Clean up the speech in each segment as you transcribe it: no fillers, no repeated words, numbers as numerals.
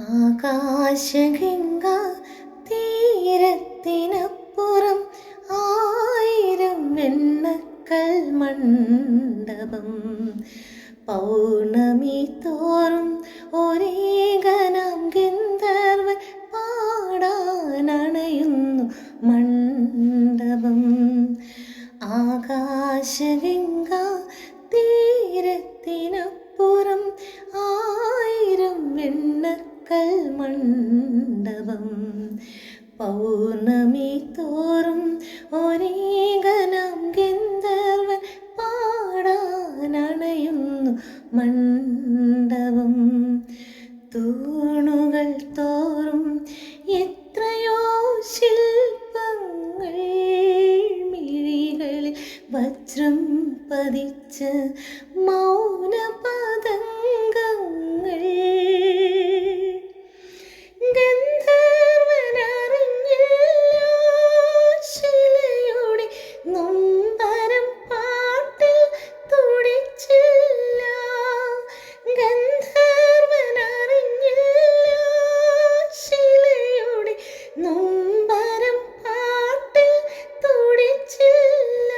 ആകാശഗംഗാ തീരത്തിനപ്പുറം ആയിരം വെണ്ണക്കൽ മണ്ഡപം പൗർണമി തോറും ഒരേകനാം ഗന്ധർവൻ പാടാനണയുന്നു മണ്ഡപം. ആകാശഗംഗാ തീരത്തിനപ്പുറം ആയിരം വെണ്ണക്കൽ മണ്ഡപം പൗർണമി തോറും ഒരേകനാം ഗന്ധർവൻ പാടാനണയുന്നു മണ്ഡപം. തൂണുകൾ തോറും എത്രയോ ശില്പങ്ങൾ, മിഴികളിൽ വജ്രം പതിച്ച മൗനപതംഗങ്ങൾ. ഗന്ധർവനറിഞ്ഞില്ല ശിലയുടെ നൊമ്പരം പാട്ടിൽ തുടിച്ചില്ല. ഗന്ധർവനറിഞ്ഞില്ല ശിലയുടെ നൊമ്പരം പാട്ടിൽ തുടിച്ചില്ല.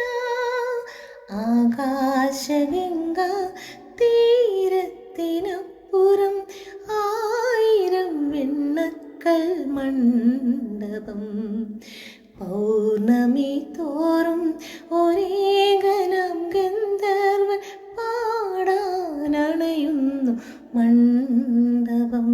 ആകാശഗംഗാ തീരത്തിനപ്പുറം ആയിരം വെണ്ണക്കൽ മണ്ഡപം പൗർണമി തോറും ഒരേകനാം ഗന്ധർവൻ പാടാനണയുന്നു മണ്ഡപം.